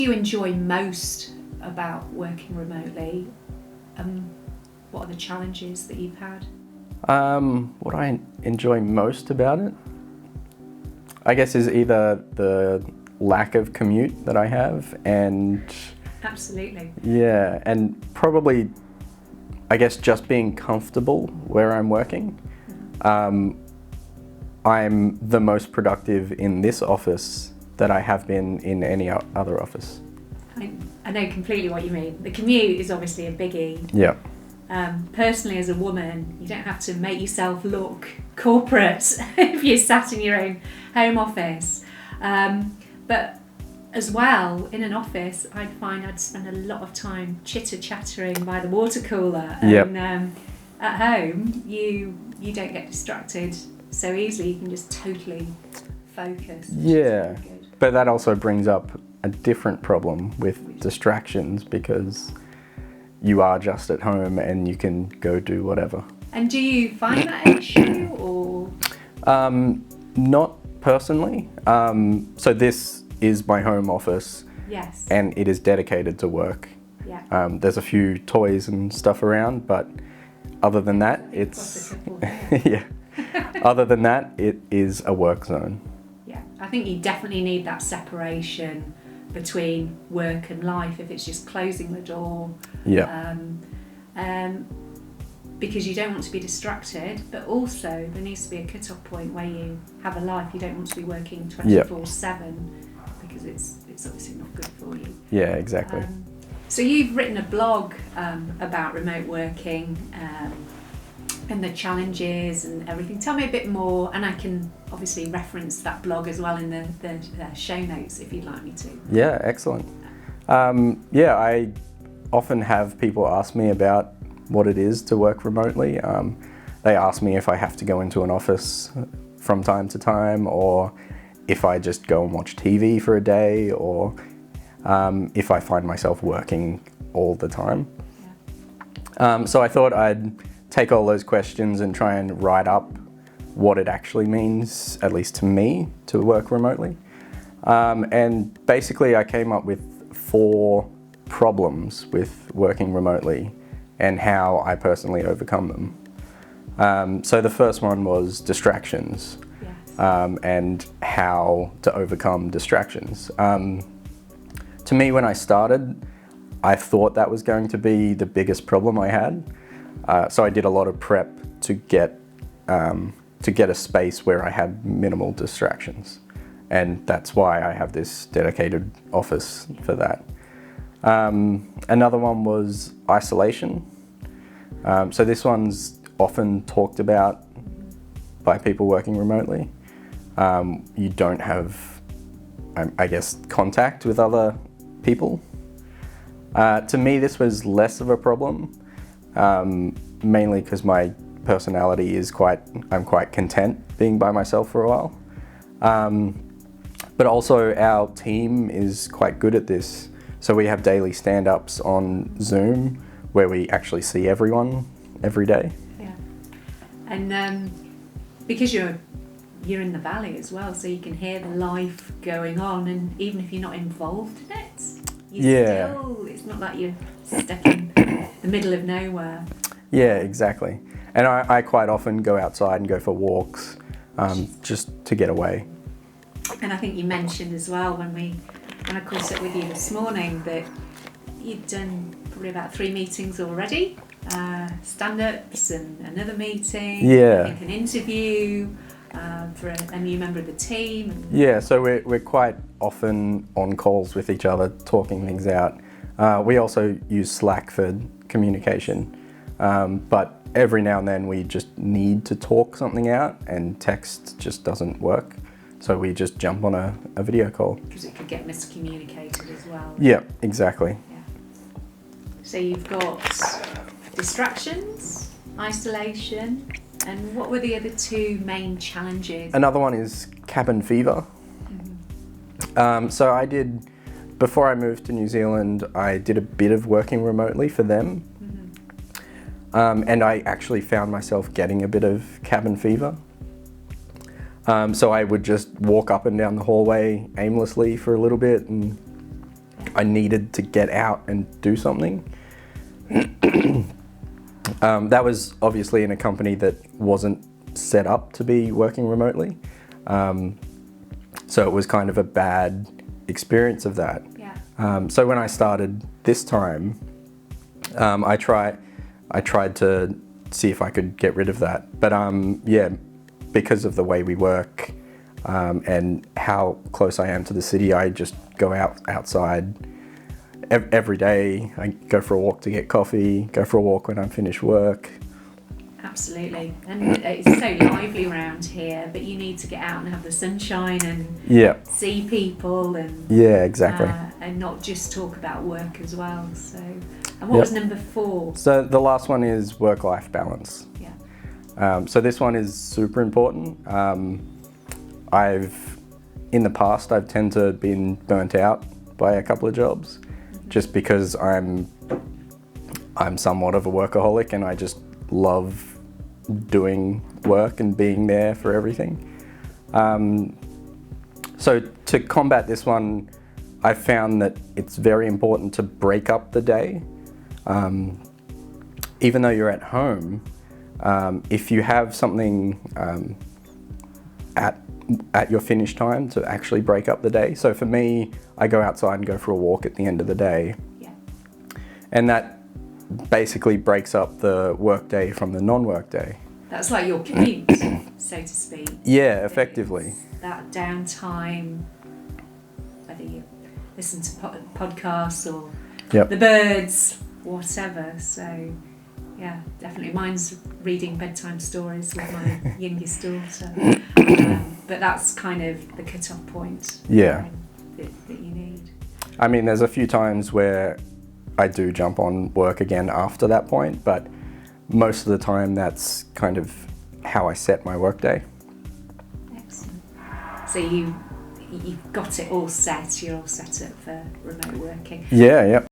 do you enjoy most about working remotely? What are the challenges that you've had? What I enjoy most about it, I guess, is either the lack of commute that I have and Absolutely. yeah, and probably, I guess, just being comfortable where I'm working. I'm the most productive in this office that I have been in any other office. I know completely what you mean. The commute is obviously a biggie. Yeah. Personally, as a woman, you don't have to make yourself look corporate if you're sat in your own home office. But as well, in an office, I'd find I'd spend a lot of time chitter-chattering by the water cooler. And at home, you don't get distracted so easily. You can just totally focus. Yeah, but that also brings up a different problem with distractions because you are just at home and you can go do whatever. And do you find that an issue or? Not personally. So this is my home office. Yes. And it is dedicated to work. Yeah. There's a few toys and stuff around, but other than that, it's yeah. Other than that, it is a work zone. Yeah, I think you definitely need that separation between work and life if it's just closing the door. Yeah. Because you don't want to be distracted, but also there needs to be a cut-off point where you have a life. You don't want to be working 24/7 because it's obviously not good for you. Yeah, exactly. So you've written a blog about remote working and the challenges and everything. Tell me a bit more, and I can obviously reference that blog as well in the show notes if you'd like me to. Yeah, excellent. I often have people ask me about what it is to work remotely. They ask me if I have to go into an office from time to time, or if I just go and watch TV for a day, or if I find myself working all the time. Yeah. So I thought I'd take all those questions and try and write up what it actually means, at least to me, to work remotely. And basically I came up with 4 problems with working remotely and how I personally overcome them. So the first one was distractions. Yes. And how to overcome distractions. To me, when I started, I thought that was going to be the biggest problem I had. So I did a lot of prep to get a space where I had minimal distractions. And that's why I have this dedicated office for that. Another one was isolation. So this one's often talked about by people working remotely. You don't have, I guess, contact with other people. To me, this was less of a problem, mainly because my personality is I'm quite content being by myself for a while. But also our team is quite good at this. So we have daily stand-ups on Zoom where we actually see everyone every day. Yeah. And because you're in the valley as well, so you can hear the life going on, and even if you're not involved in it, it's not like you're stuck in the middle of nowhere. Yeah, exactly. And I quite often go outside and go for walks just to get away. And I think you mentioned as well when I caught up with you this morning that you'd done probably about 3 meetings already, stand-ups and another meeting, Yeah. I think an interview for a new member of the team. Yeah, so we're quite often on calls with each other, talking things out. We also use Slack for communication, but every now and then we just need to talk something out and text just doesn't work. So we just jump on a video call. Because it could get miscommunicated as well. Yeah, exactly. Yeah. So you've got distractions, isolation, and what were the other 2 main challenges? Another one is cabin fever. Mm-hmm. So before I moved to New Zealand, I did a bit of working remotely for them. Mm-hmm. And I actually found myself getting a bit of cabin fever. So I would just walk up and down the hallway aimlessly for a little bit and I needed to get out and do something. That was obviously in a company that wasn't set up to be working remotely. So it was kind of a bad experience of that. Yeah. So when I started this time, I tried to see if I could get rid of that. But yeah, because of the way we work and how close I am to the city, I just go outside every day. I go for a walk to get coffee, go for a walk when I'm finished work. Absolutely. And it's so lively around here, but you need to get out and have the sunshine and Yeah. see people and Yeah, exactly. and not just talk about work as well. So, and what was number 4? So the last one is work-life balance. Yeah. So this one is super important. In the past, I've tended to been burnt out by a couple of jobs, just because I'm somewhat of a workaholic and I just love doing work and being there for everything. So to combat this one, I found that it's very important to break up the day. Even though you're at home, if you have something at your finish time, to actually break up the day. So for me, I go outside and go for a walk at the end of the day. Yeah. And that basically breaks up the work day from the non-work day. That's like your commute, so to speak. Yeah, effectively. It's that downtime, whether you listen to podcasts or Yep. the birds, whatever. So, yeah, definitely. Mine's reading bedtime stories with my youngest daughter. But that's kind of the cut-off point. Yeah. That you need. I mean, there's a few times where I do jump on work again after that point, but most of the time that's kind of how I set my work day. Excellent. So you've got it all set. You're all set up for remote working. Yeah, yeah.